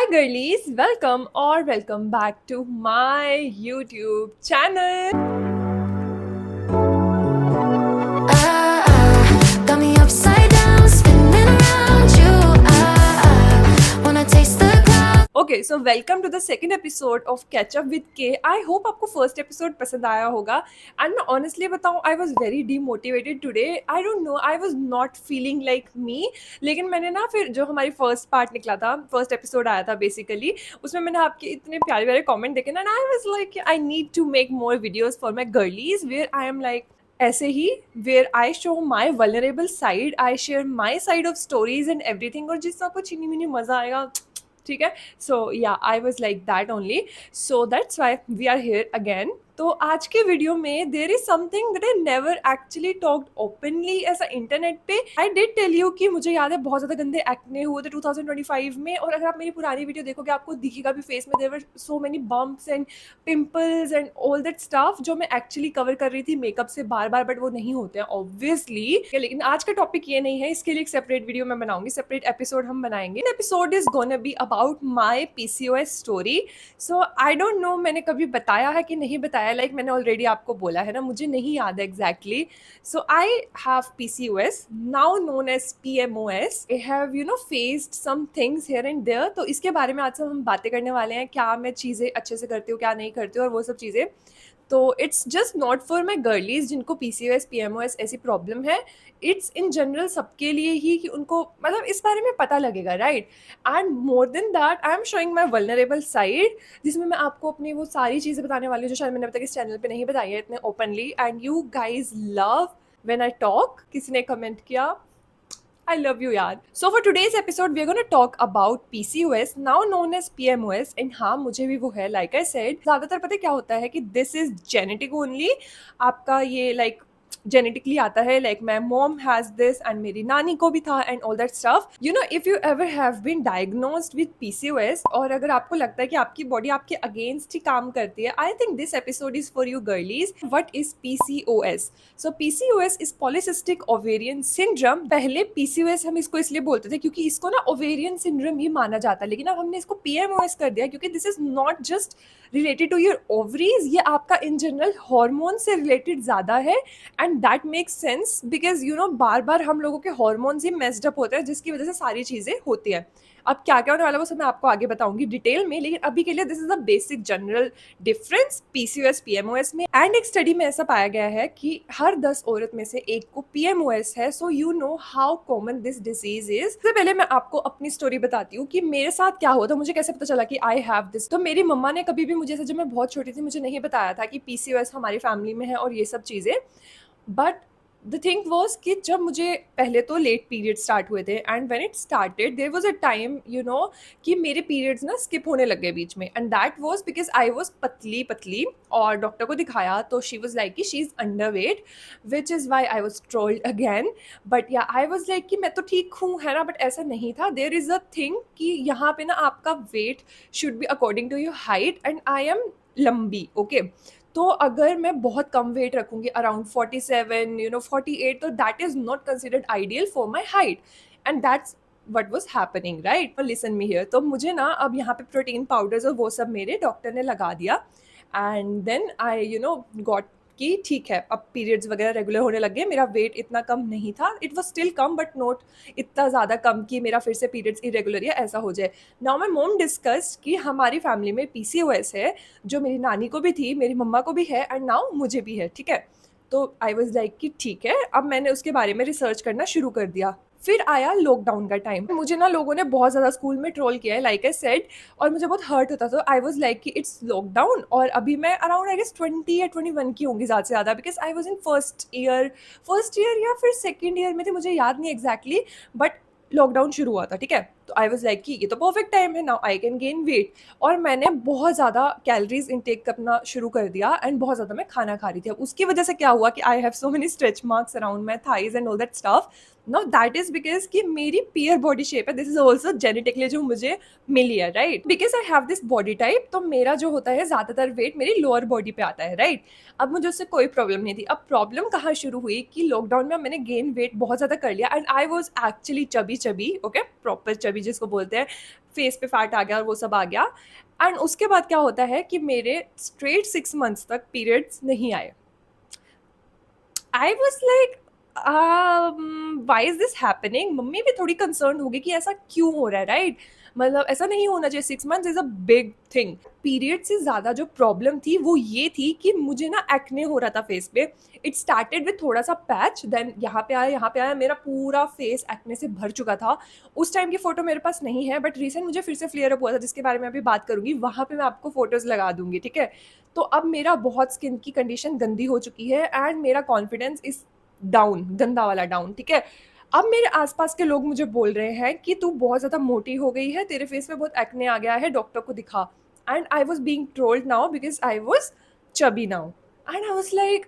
Hi girlies, welcome back to my YouTube channel. Got me upside down, spinning around you. Wanna taste the cloud. Okay, so welcome to the second episode of Catch Up with K. I hope आपको first episode पसंद आया होगा. And मैं honestly बताऊँ, I was very demotivated today. I don't know, I was not feeling like me. लेकिन मैंने ना फिर जो हमारी first part निकला था, first episode आया था basically, उसमें मैंने आपके इतने प्यारे प्यारे comment देखे ना, and I was like, I need to make more videos for my girlies where I am like ऐसे ही where I show my vulnerable side, I share my side of stories and everything, और जिससे आपको चीनी mini मजा आएगा, ठीक है. So या I was like that only, so that's why we are here again. तो आज के वीडियो में there is something that I never actually talked openly ऐसा इंटरनेट पे. आई डिड टेल यू कि मुझे याद है बहुत ज्यादा गंदे एक्ने हुए थे 2025 में, और अगर आप मेरी पुरानी वीडियो देखोगे आपको दिखेगा भी फेस में there were so many bumps and pimples and all that stuff जो मैं एक्चुअली कवर कर रही थी मेकअप से बार बार, बट वो नहीं होते हैं ऑब्वियसली. लेकिन आज का टॉपिक ये नहीं है, इसके लिए एक सेपरेट वीडियो मैं बनाऊंगी, सेपरेट एपिसोड हम बनाएंगे. Episode is gonna be about my PCOS story. So I don't no मैंने कभी बताया है कि नहीं बताया, लाइक मैंने ऑलरेडी आपको बोला है ना, मुझे नहीं याद है exactly. So I have PCOS, now known as PMOS. I have faced some things here and there. तो इसके बारे में आज से हम बातें करने वाले हैं, क्या मैं चीज़ें अच्छे से करती हूँ, क्या नहीं करती हूँ, और वो सब चीज़ें. तो it's just not for my girlies जिनको पीसीओएस पीएमओएस ऐसी प्रॉब्लम है. इट्स इन जनरल सबके लिए ही, कि उनको मतलब इस बारे में पता लगेगा, right. And more than that I am showing my vulnerable side, जिसमें मैं आपको अपनी वो सारी चीज़ें बताने वाली हूँ जो शायद मैंने अब तक इस चैनल पे नहीं बताई है इतने openly. And you guys love when I talk. किसी ने कमेंट किया, I love you यार. So for today's episode we are going to talk about PCOS, now known as PMOS. and हाँ, मुझे भी वो है, like I said. ज़्यादातर पता है क्या होता है कि this is genetic only. आपका ये like जेनेटिकली आता है, like my mom has this and मेरी नानी को भी था and all that stuff. If you ever have been diagnosed with PCOS, और अगर आपको लगता है कि आपकी बॉडी आपके अगेंस्ट ही काम करती है, I think this episode is for you girlies. What is PCOS? So PCOS is polycystic ovarian syndrome. पहले पीसीओएस हम इसको इसलिए बोलते थे क्योंकि इसको ना ओवेरियन सिंड्रोम ही माना जाता है, लेकिन अब हमने इसको पीएमओएस कर दिया क्योंकि this is not just related to your ovaries, ये आपका इन जनरल हार्मोन से रिलेटेड ज़्यादा है. And that makes sense because बार बार हम लोगों के हार्मोन्स ही मेस्ड अप होते हैं, जिसकी वजह से सारी चीज़ें होती हैं. अब क्या क्या होने वाला है वो सब मैं आपको आगे बताऊंगी डिटेल में, लेकिन अभी के लिए this is a basic general difference PCOS PMOS में. एंड एक स्टडी में ऐसा पाया गया है कि हर 10 औरत में से एक को पीएमओएस है. So you know how common this disease is. सबसे पहले मैं आपको अपनी स्टोरी बताती हूँ कि मेरे साथ क्या हुआ था, मुझे कैसे पता चला कि आई हैव दिस. तो मेरी मम्मा ने कभी भी मुझे, जब मैं बहुत छोटी थी, मुझे नहीं बताया था कि पीसीओएस हमारी फैमिली में है और ये सब चीज़ें. बट द थिंग वॉज कि जब मुझे पहले तो लेट पीरियड स्टार्ट हुए थे, and when it started there was a time कि मेरे पीरियड्स ना स्किप होने लग गए बीच में. And that was because I was पतली पतली, और डॉक्टर को दिखाया तो शी वाज लाइक कि she is under weight, which is why I was trolled again. But या आई वाज लाइक कि मैं तो ठीक हूँ, है ना. बट ऐसा नहीं था. देयर इज़ अ थिंग कि यहाँ पे ना आपका weight should be according to your height, and I am लंबी, ओके. तो अगर मैं बहुत कम वेट रखूंगी, अराउंड 47, 48, तो that is not considered ideal for my height. And that's what was happening, right. Listen me here. तो मुझे ना अब यहाँ पे प्रोटीन पाउडर्स और वो सब मेरे डॉक्टर ने लगा दिया. एंड देन आई गॉट कि ठीक है, अब पीरियड्स वगैरह रेगुलर होने लग गए. मेरा वेट इतना कम नहीं था, it was still come but not इतना ज़्यादा कम कि मेरा फिर से पीरियड्स इरेगुलर या ऐसा हो जाए. नाउ माई मॉम डिस्कस्ड कि हमारी फैमिली में पीसीओएस है, जो मेरी नानी को भी थी, मेरी मम्मा को भी है, एंड नाउ मुझे भी है, ठीक है. तो आई वॉज लाइक कि ठीक है. अब मैंने उसके बारे में रिसर्च करना शुरू कर दिया. फिर आया लॉकडाउन का टाइम. मुझे ना लोगों ने बहुत ज़्यादा स्कूल में ट्रोल किया है, लाइक आई सेड, और मुझे बहुत हर्ट होता था. आई वॉज लाइक कि इट्स लॉकडाउन, और अभी मैं अराउंड आई गेस 20 या 21 की होंगी ज़्यादा से ज़्यादा, because I was in first year या फिर सेकेंड ईयर में थी, मुझे याद नहीं एग्जैक्टली. बट लॉकडाउन शुरू हुआ था, ठीक है. तो आई वॉज लाइक कि ये तो परफेक्ट टाइम है, now I can gain weight. और मैंने बहुत ज़्यादा कैलोरीज इनटेक करना शुरू कर दिया, एंड बहुत ज़्यादा मैं खाना खा रही थी. अब उसकी वजह से क्या हुआ कि I have so many stretch marks around my thighs and all that stuff. Now that is because कि मेरी पियर बॉडी शेप है, दिस इज ऑल्सो जेनेटिकली जो मुझे मिली है, right, because I have this body type, तो मेरा जो होता है ज्यादातर वेट मेरी लोअर बॉडी पे आता है, राइट। अब मुझे उससे कोई प्रॉब्लम नहीं थी। अब प्रॉब्लम कहाँ शुरू हुई कि लॉकडाउन में मैंने गेन वेट बहुत ज्यादा कर लिया and I was actually chubby chubby, okay, proper chubby जिसको बोलते हैं, फेस पे फैट आ गया और वो सब आ गया। एंड उसके बाद क्या होता है कि मेरे स्ट्रेट 6 मंथ्स तक पीरियड्स नहीं आए। आई was like why is this happening. Mummy भी थोड़ी कंसर्न होगी कि ऐसा क्यों हो रहा है, राइट, मतलब ऐसा नहीं होना चाहिए, 6 months is a big thing. Period से ज़्यादा जो प्रॉब्लम थी वो ये थी कि मुझे ना एक्ने हो रहा था फेस पे। इट स्टार्टेड विथ थोड़ा सा पैच, देन यहाँ पे आया मेरा पूरा फेस एक्ने से भर चुका था। उस टाइम की फ़ोटो मेरे पास नहीं है, बट रिसेंट मुझे फिर से फ्लेयर अप हुआ था जिसके बारे में अभी बात करूंगी, वहाँ पे मैं आपको फोटोज़ लगा दूंगी, ठीक है। तो अब मेरा बहुत स्किन की कंडीशन गंदी हो चुकी है एंड मेरा कॉन्फिडेंस इज डाउन, गंदा वाला डाउन, ठीक है। अब मेरे आसपास के लोग मुझे बोल रहे हैं कि तू बहुत ज़्यादा मोटी हो गई है, तेरे फेस पे बहुत एक्ने आ गया है, डॉक्टर को दिखा। And I was being trolled now because I was chubby now. And I was like,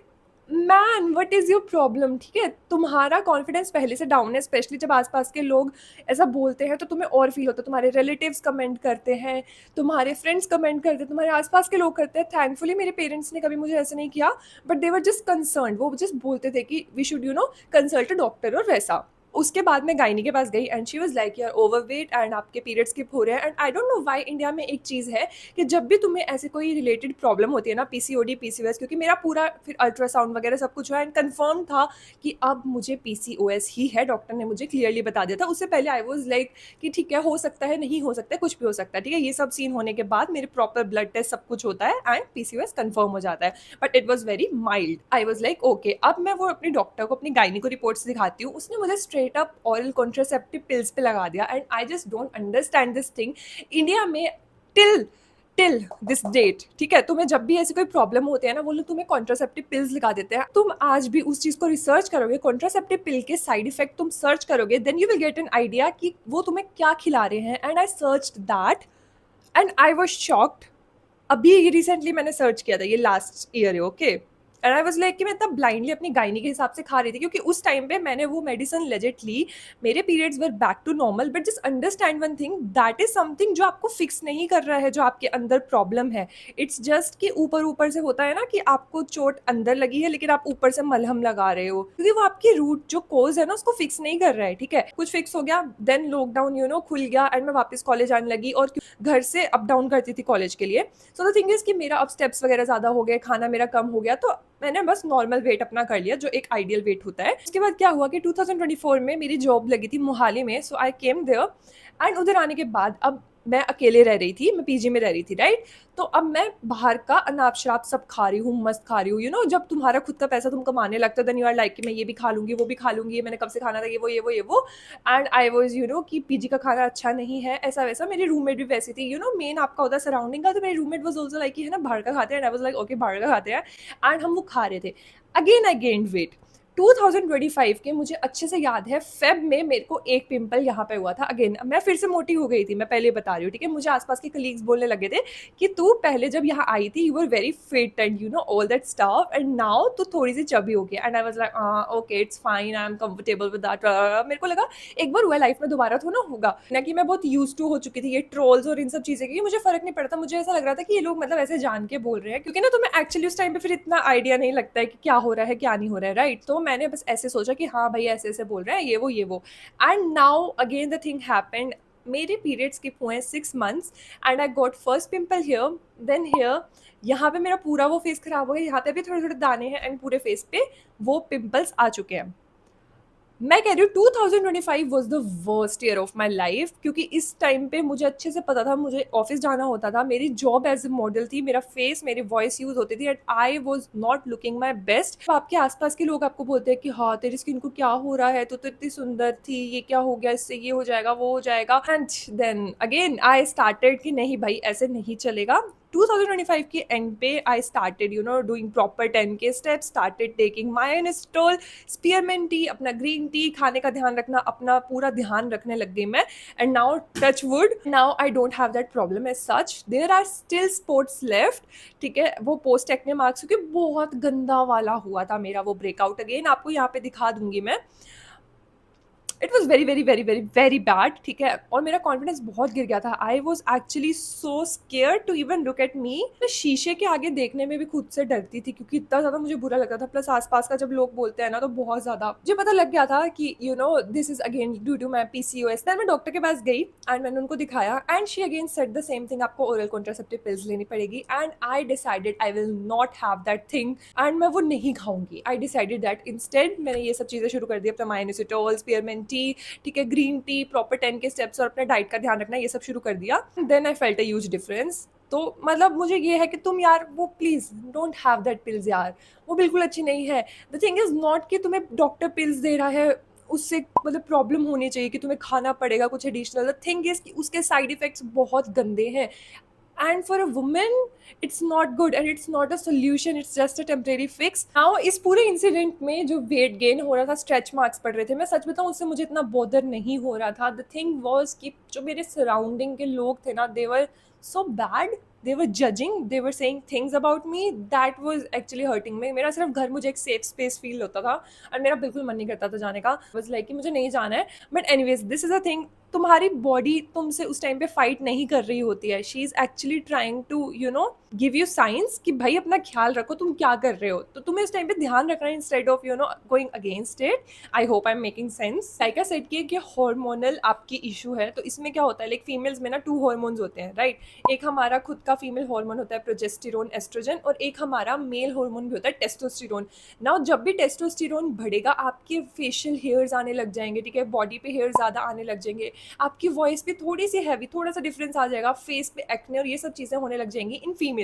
man what is your problem, ठीक है, तुम्हारा कॉन्फिडेंस पहले से डाउन है, स्पेशली जब आसपास के लोग ऐसा बोलते हैं तो तुम्हें और फील होता है। तुम्हारे रिलेटिव्स कमेंट करते हैं, तुम्हारे फ्रेंड्स कमेंट करते हैं, तुम्हारे आसपास के लोग करते हैं। थैंकफुली मेरे पेरेंट्स ने कभी मुझे ऐसा नहीं किया, but they were just concern, वो जस्ट बोलते थे कि we should consult a doctor और वैसा। उसके बाद मैं गायनी के पास गई एंड शी वाज लाइक यार ओवरवेट एंड आपके पीरियड स्किप हो रहे हैं। And I don't know why India में एक चीज़ है कि जब भी तुम्हें ऐसे कोई रिलेटेड प्रॉब्लम होती है ना, पीसीओडी पीसीओएस, क्योंकि मेरा पूरा फिर अल्ट्रासाउंड वगैरह सब कुछ हुआ एंड कंफर्म था कि अब मुझे पीसीओएस ही है, डॉक्टर ने मुझे क्लियरली बता दिया था। उससे पहले आई वाज लाइक कि ठीक है, हो सकता है, नहीं हो सकता है, कुछ भी हो सकता है, ठीक है। ये सब सीन होने के बाद मेरे प्रॉपर ब्लड टेस्ट सब कुछ होता है एंड पीसीओएस कंफर्म हो जाता है, but it was very mild. I was like okay, अब मैं वो अपनी डॉक्टर को, अपनी गायनी को रिपोर्ट्स दिखाती हूँ। उसने मुझे straight up oral contraceptive pills पे लगा दिया and I just don't understand this thing. India में टिल टिल दिस डेट, ठीक है, तुम्हें जब भी ऐसी कोई प्रॉब्लम होती है ना, वो लोग तुम्हें कॉन्ट्रासेप्टिव पिल्स लिखा देते हैं। तुम आज भी उस चीज को रिसर्च करोगे, कॉन्ट्रासेप्टिव पिल के साइड इफेक्ट तुम सर्च करोगे, then you will get an idea कि वो तुम्हें क्या खिला रहे हैं। And I searched that and I was shocked. अभी रिसेंटली मैंने सर्च किया था, ये लास्ट ईयर है, okay. And I was like कि मैं इतना ब्लाइंडली अपनी गायनी के हिसाब से खा रही थी, क्योंकि उस टाइम पे मैंने वो मेडिसिन लेजिट ली, मेरे periods were back to normal. But just understand one thing, that is something जो आपको फिक्स नहीं कर रहा है, जो आपके अंदर प्रॉब्लम है। इट्स जस्ट कि ऊपर ऊपर से होता है ना कि आपको चोट अंदर लगी है लेकिन आप ऊपर से मलहम लगा रहे हो, क्योंकि वो आपकी रूट जो कोज है ना उसको फिक्स नहीं कर रहा है, ठीक है। कुछ फिक्स हो गया, देन लॉकडाउन खुल गया एंड मैं वापस कॉलेज आने लगी और घर से अप डाउन करती थी कॉलेज के लिए। सो द थिंग इज कि मेरा अब स्टेप्स वगैरह ज़्यादा हो गए, खाना मेरा कम हो गया, तो मैंने बस नॉर्मल वेट अपना कर लिया, जो एक आइडियल वेट होता है। उसके बाद क्या हुआ कि 2024 में मेरी जॉब लगी थी मोहाली में, सो आई केम देयर। एंड उधर आने के बाद अब मैं अकेले रह रही थी, मैं पीजी में रह रही थी, राइट। तो अब मैं बाहर का अनाप शराब सब खा रही हूँ, मस्त खा रही हूँ। जब तुम्हारा खुद का पैसा तुम कमाने लगते हो, देन यू आर लाइक कि मैं ये भी खा लूंगी, वो भी खा लूंगी, मैंने कब से खाना था, ये वो। एंड आई वॉज कि पीजी का खाना अच्छा नहीं है, ऐसा वैसा। मेरी रूममेट भी वैसी थी, मेन आपका होता है सराउंडिंग का। तो मेरी रूममेट वॉज ऑल्सो लाइक है ना, बाहर का खाते हैं। आई वॉज लाइक ओके, बाहर का खाते हैं। एंड हम वो खा रहे थे। अगेन आई गेन्ड वेट 2025 के, मुझे अच्छे से याद है, फेब में मेरे को एक पिंपल यहाँ पे हुआ था। अगेन मैं फिर से मोटी हो गई थी, मैं पहले बता रही हूँ, ठीक है। मुझे आसपास के कलीग्स बोलने लगे थे कि तू पहले जब यहाँ आई थी you were very fit and all that stuff, and now तू थोड़ी सी चबी हो गई। And I was like okay, it's fine, I am comfortable with that. मेरे को लगा एक बार हुआ लाइफ में, दोबारा तो ना होगा ना, कि मैं बहुत यूज टू हो चुकी थी ये ट्रोल्स और इन सब चीजें की, मुझे फर्क नहीं पड़ता। मुझे ऐसा लग रहा था कि ये लोग मतलब ऐसे जान के बोल रहे हैं, क्योंकि ना तुम्हें एक्चुअली उस टाइम पे फिर इतना आइडिया नहीं लगता है कि क्या हो रहा है क्या नहीं हो रहा है, राइट। तो मैंने बस ऐसे सोचा कि हाँ भाई ऐसे ऐसे बोल रहे हैं, ये वो। And now again the thing happened, मेरे पीरियड्स स्किप हुए हैं 6 months and I got first pimple here, then here, यहाँ पे मेरा पूरा वो फेस खराब हो गया, यहाँ पे भी थोड़े थोड़े दाने हैं एंड पूरे फेस पे वो पिंपल्स आ चुके हैं। मैं कह रही हूँ 2025 was the worst year of my life, क्योंकि इस टाइम पे मुझे अच्छे से पता था, मुझे ऑफिस जाना होता था, मेरी जॉब एज ए मॉडल थी, मेरा फेस, मेरी वॉइस यूज होती थी and I was not looking my best. आपके आसपास के लोग आपको बोलते हैं कि हाँ तेरी स्किन को क्या हो रहा है, तो इतनी सुंदर थी, ये क्या हो गया, इससे ये हो जाएगा वो हो जाएगा। And then again I started कि नहीं भाई ऐसे नहीं चलेगा। 2025 के एंड पे I started doing proper 10K steps, started taking myoinositol, spearmint tea, अपना ग्रीन टी, खाने का ध्यान रखना, अपना पूरा ध्यान रखने लग गई मैं। And now touch wood, now I don't have that problem as such. There are still spots left, ठीक है, वो पोस्ट एक्ने मार्क्स, क्योंकि बहुत गंदा वाला हुआ था मेरा वो ब्रेकआउट। अगेन आपको यहाँ पे दिखा दूंगी मैं, it was very very very very very bad, ठीक है, और मेरा कॉन्फिडेंस बहुत गिर गया था। I was actually so scare to even look at me. मैं शीशे के आगे देखने में भी खुद से डरती थी क्योंकि इतना ज्यादा मुझे बुरा लगता था। प्लस आसपास का जब लोग बोलते हैं ना तो बहुत ज्यादा मुझे पता लग गया था कि you know this is again due to my PCOS। Then मैं डॉक्टर के पास गई एंड मैंने उनको दिखाया and she again said the same thing, आपको ओरल कॉन्ट्रासेप्टिव पिल्स लेनी पड़ेगी। And I decided I will not have that thing and मैं वो नहीं खाऊंगी। आई डिसाइडेड दैट इंस्टेड मैंने ये सब चीजें शुरू कर दी, अपना माइनोसिटोल, स्पीयरमेंट टी, ठीक है, ग्रीन टी, प्रॉपर 10 के स्टेप्स और अपने डाइट का ध्यान रखना, ये सब शुरू कर दिया। Then I felt a huge difference. तो मतलब मुझे ये है कि तुम यार वो please don't have that pills यार, वो बिल्कुल अच्छी नहीं है। द थिंग इज नॉट कि तुम्हें डॉक्टर पिल्स दे रहा है उससे मतलब प्रॉब्लम होनी चाहिए कि तुम्हें खाना पड़ेगा कुछ एडिशनल। द थिंग इज कि उसके साइड इफेक्ट्स बहुत गंदे हैं and for a women it's not good and it's not a solution, it's just a temporary fix. Now इस पूरे इंसिडेंट में जो वेट गेन हो रहा था, स्ट्रेच मार्क्स पड़ रहे थे, मैं सच बताऊं उससे मुझे इतना बॉदर नहीं हो रहा था। द थिंग वॉज कि जो मेरे सराउंडिंग के लोग थे ना, दे वर so bad, they were judging, they were saying things about me that was actually hurting me। मेरा सिर्फ घर मुझे एक सेफ स्पेस फील होता था और मेरा बिल्कुल मन नहीं करता था जाने का। was like कि मुझे नहीं जाना है। But anyways this is a thing, तुम्हारी बॉडी तुमसे उस टाइम पे फाइट नहीं कर रही होती है। She is actually trying to you know give you science कि भाई अपना ख्याल रखो, तुम क्या कर रहे हो, तो तुम्हें उस टाइम पे ध्यान रखना है instead of you know going against it. I hope I am making sense. Like I said कि हार्मोनल आपकी इशू है, तो इसमें क्या होता है, लाइक फीमेल्स में ना 2 हार्मोन्स होते हैं, राइट। एक हमारा खुद का फीमेल हार्मोन होता है प्रोजेस्टेरोन, एस्ट्रोजन, और एक हमारा मेल हार्मोन भी होता है टेस्टोस्टेरोन। नाउ जब भी टेस्टोस्टेरोन बढ़ेगा आपके फेशियल हेयर्स आने लग जाएंगे, ठीक है, बॉडी पे हेयर ज़्यादा आने लग जाएंगे, आपकी वॉइस पे थोड़ी सी हैवी, थोड़ा सा डिफरेंस आ जाएगा, फेस पे एक्ने और ये सब चीज़ें होने लग जाएंगी इन फीमेल्स।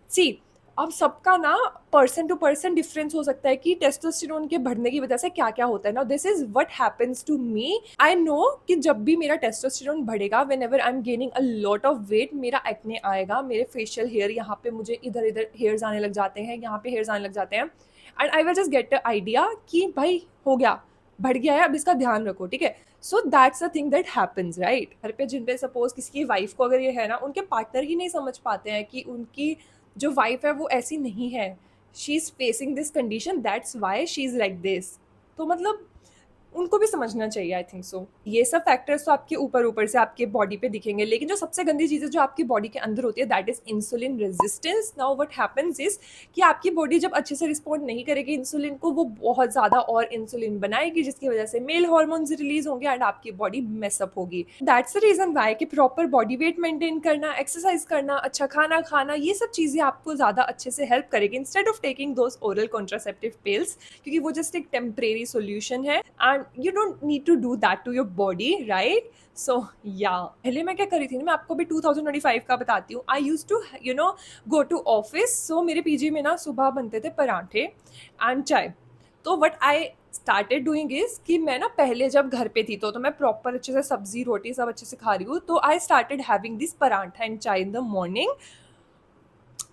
सी अब सबका ना पर्सन टू पर्सन डिफरेंस हो सकता है कि टेस्टोस्टेरोन के बढ़ने की वजह से क्या क्या होता है। ना this is what happens to me. I know कि जब भी मेरा टेस्टोस्टेरोन बढ़ेगा, whenever I am gaining a lot of weight, मेरा एक्ने आएगा, मेरे फेशियल हेयर यहाँ पे मुझे इधर इधर हेयर्स आने लग जाते हैं, यहाँ पे हेयर्स आने लग जाते हैं and I will just get a idea कि भाई हो गया, बढ़ गया है, अब इसका ध्यान रखो, ठीक है। So that's a thing that happens, right. घर पे जिन पे सपोज किसी की वाइफ को अगर ये है ना, उनके पार्टनर ही नहीं समझ पाते हैं कि उनकी जो वाइफ है वो ऐसी नहीं है, she is facing this condition, that's why she is like this. तो मतलब उनको भी समझना चाहिए, आई थिंक सो। ये सब फैक्टर्स तो आपके ऊपर ऊपर से आपके बॉडी पे दिखेंगे, लेकिन जो सबसे गंदी चीज़ है जो आपकी बॉडी के अंदर होती है, that is insulin resistance. Now what happens is कि आपकी बॉडी जब अच्छे से रिस्पॉन्ड नहीं करेगी इंसुलिन को, वो बहुत ज़्यादा और इंसुलिन बनाएगी, जिसकी वजह से मेल हार्मोन्स रिलीज होंगे एंड आपकी बॉडी मेसअप होगी। दैट्स द रीजन वाई कि प्रॉपर बॉडी वेट मेंटेन करना, एक्सरसाइज करना, अच्छा खाना खाना, ये सब चीज़ें आपको ज़्यादा अच्छे से हेल्प करेगी instead of taking those oral contraceptive pills, क्योंकि वो जस्ट एक टेम्परेरी सोल्यूशन है and you don't need to do that to your body, right. So या पहले मैं क्या करी थी ना, मैं आपको भी 2025 का बताती हूँ। I use to you know go to office. So मेरे पीजी में ना सुबह बनते थे पराठे एंड चाय। तो what I started doing is कि मैं ना पहले जब घर पे थी तो मैं प्रॉपर अच्छे से सब्जी रोटी सब अच्छे से खा रही हूँ, तो I started having this paratha and chai in the morning.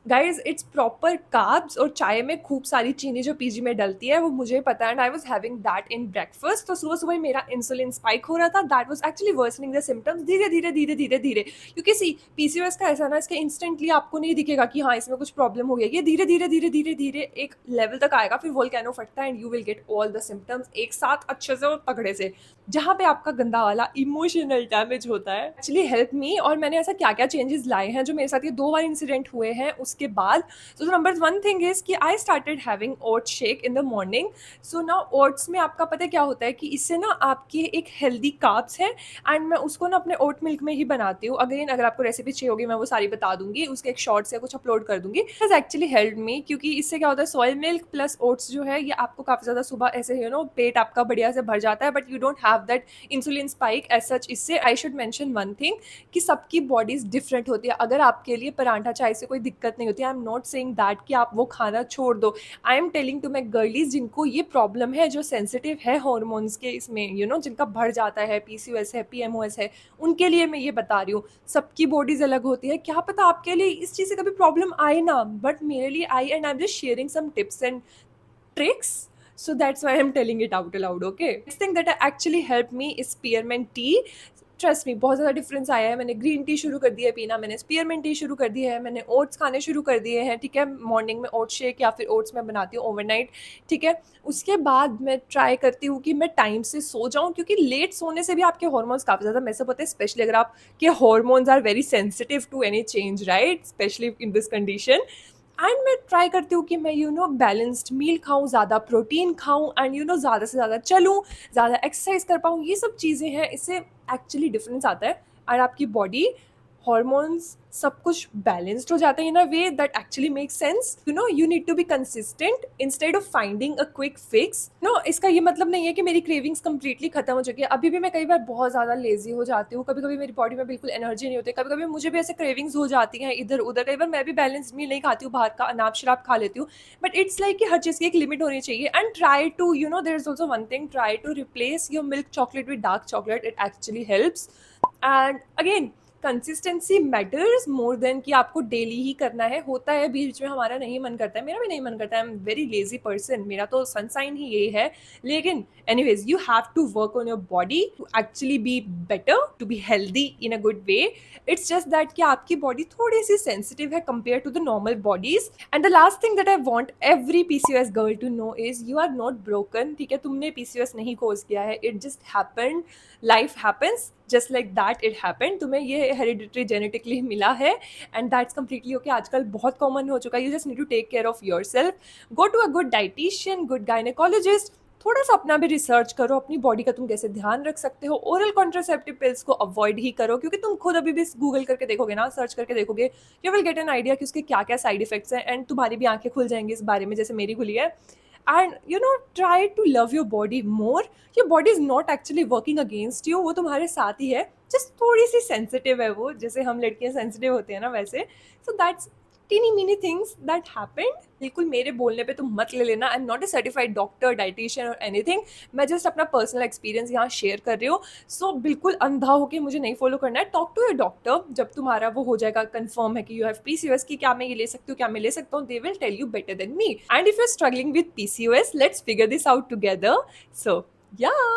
Guys it's proper carbs, और चाय में खूब सारी चीनी जो पीजी में डलती है वो मुझे पता है, and I was having that in breakfast. तो सुबह सुबह मेरा इंसुलिन स्पाइक हो रहा था, that was actually worsening the symptoms धीरे धीरे धीरे धीरे धीरे। क्योंकि सी PCOS का ऐसा ना, इसके इंस्टेंटली आपको नहीं दिखेगा कि हाँ इसमें कुछ प्रॉब्लम हो गया, ये धीरे धीरे धीरे धीरे धीरे एक लेवल तक आएगा, फिर वोल्केनो फटता है and you will get all the symptoms एक साथ अच्छे से और तगड़े से, जहाँ पे आपका गंदा वाला इमोशनल डैमेज होता है। एक्चुअली हेल्प मी, और मैंने ऐसा क्या क्या चेंजेस लाए हैं जो मेरे साथ ये 2 बार इंसिडेंट हुए हैं उसके बाद। So the number one thing is कि I started having oat shake in the morning. So now oats में आपका पता है क्या होता है कि इससे ना आपकी एक healthy carbs है, एंड मैं उसको ना अपने oat milk में ही बनाती हूँ। अगेन अगर आपको रेसिपी चाहिए होगी मैं वो सारी बता दूंगी, उसके एक शॉर्ट्स या कुछ अपलोड कर दूंगी। It has actually helped me, क्योंकि इससे क्या होता है, सोया मिल्क प्लस ओट्स जो है ये आपको काफ़ी ज़्यादा सुबह ऐसे यू नो पेट आपका बढ़िया से भर जाता है, but you don't have that insulin spike as such. इससे I should mention one thing कि सबकी बॉडीज डिफरेंट होती है। अगर आपके लिए पराठा चाय से कोई दिक्कत नहीं होती, I am not saying that कि आप वो खाना छोड़ दो। I am telling to my girlies जिनको ये प्रॉब्लम है, जो सेंसिटिव है हॉर्मोन्स के इसमें, यू नो जिनका बढ़ जाता है, PCOS है, PMOS है, उनके लिए मैं ये बता रही हूँ। सबकी बॉडीज अलग होती है, क्या पता आपके लिए इस चीज़ से कभी प्रॉब्लम आए ना, बट मेरे लिए I, and I am just sharing some tips and tricks. So that's why I'm telling it out loud, okay? Next thing that actually helped me is spearmint tea. Trust me बहुत ज़्यादा difference आया है। मैंने green tea शुरू कर दिया है पीना, मैंने स्पीयरमिंट टी शुरू कर दिया है, मैंने ओट्स खाने शुरू कर दिए हैं, ठीक है? मॉर्निंग में ओट्स शेक या फिर ओट्स मैं बनाती हूँ ओवरनाइट, ठीक है? उसके बाद मैं ट्राई करती हूँ कि मैं टाइम से सो जाऊँ, क्योंकि लेट सोने से भी आपके हार्मोन्स काफ़ी ज़्यादा मेस अप होते हैं, स्पेशली अगर आपके hormones are very sensitive to any change, right? Especially in this condition. And मैं ट्राई करती हूँ कि मैं बैलेंस्ड मील खाऊँ, ज़्यादा प्रोटीन खाऊँ एंड ज़्यादा से ज़्यादा चलूँ, ज़्यादा एक्सरसाइज कर पाऊँ। ये सब चीज़ें हैं, इससे एक्चुअली डिफरेंस आता है और आपकी बॉडी, हॉर्मोन्स, सब कुछ बैलेंस्ड हो जाता है in a way that actually make sense. You need to be consistent instead of finding a quick fix. इसका ये मतलब नहीं है कि मेरी क्रेविंग्स कंप्लीटली खत्म हो चुकी है। अभी भी मैं कई बार बहुत ज़्यादा लेजी हो जाती हूँ, कभी कभी मेरी बॉडी में बिल्कुल एनर्जी नहीं होती, कभी कभी मुझे भी ऐसे क्रेविंग्स हो जाती हैं इधर उधर। कई बार मैं भी बैलेंस मील नहीं खाती हूँ, बाहर का अनाप शराब खा लेती हूँ, बट इट्स लाइक कि हर चीज़ की एक लिमिट होनी चाहिए। And try to there is also one thing, try to replace your milk chocolate with dark chocolate, it actually helps. And again, consistency matters more than कि आपको डेली ही करना है। होता है बीच में हमारा नहीं मन करता है, मेरा भी नहीं मन करता है, I am very lazy person, मेरा तो सनसाइन ही यही है। लेकिन anyways, you have to work on your body to actually be better, to be healthy in a good way. It's just that कि आपकी बॉडी थोड़ी सी सेंसिटिव है compare to the normal bodies. And the last thing that I want every PCOS girl to know is you are not broken, ठीक है? तुमने PCOS नहीं खोज किया है, it just happened, life happens just like that, it happened. तुम्हें ये hereditary genetically मिला है एंड दैट्स कम्प्लीटली ओके। आजकल बहुत कॉमन हो चुका है, you just need to take care of yourself, go to a good dietitian, good gynaecologist, थोड़ा सा अपना भी रिसर्च करो अपनी बॉडी का, तुम कैसे ध्यान रख सकते हो। ओरल कॉन्ट्रासेप्टिव पिल्स को अवॉइड ही करो, क्योंकि तुम खुद अभी भी गूगल करके देखोगे ना, सर्च करके देखोगे, you will get an idea कि उसके क्या क्या साइड इफेक्ट्स हैं, एंड तुम्हारी भी आंखें खुल जाएंगी इस बारे में, जैसे मेरी खुली है। And try to love your body more. Your body is not actually working against you, वो तुम्हारे साथ ही है, जस्ट थोड़ी सी सेंसिटिव है वो, जैसे हम लड़कियां सेंसिटिव होते हैं ना वैसे। सो दैट्स टीनी मीनी थिंग्स दैट हैपेंड। बिल्कुल मेरे बोलने पे तुम मत ले लेना, आई am not a certified doctor, dietitian और एनीथिंग, मैं जस्ट अपना पर्सनल एक्सपीरियंस यहाँ शेयर कर रही हूँ। सो बिल्कुल अंधा होकर मुझे नहीं फॉलो करना है। टॉक टू योर डॉक्टर जब तुम्हारा वो हो जाएगा, कंफर्म है कि यू हैव पीसीओएस, की क्या मैं ये ले सकती हूँ, क्या मैं ले सकता हूँ, they will tell you better than me. And if you are struggling with PCOS, let's figure this out together. So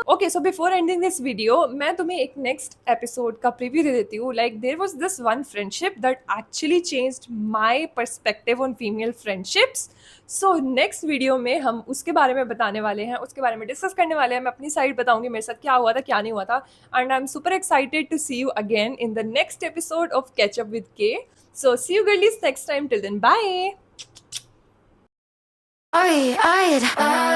okay, so before ending this video, मैं तुम्हें एक नेक्स्ट एपिसोड का प्रीव्यू दे देती हूँ। Like there was this one friendship that actually changed my perspective on female friendships. So next video में हम उसके बारे में बताने वाले हैं, उसके बारे में डिस्कस करने वाले हैं। मैं अपनी साइड बताऊंगी मेरे साथ क्या हुआ था, क्या नहीं हुआ था। And I am super excited to see you again in the next episode of catch up with K. So see you girlies next time, till then bye. I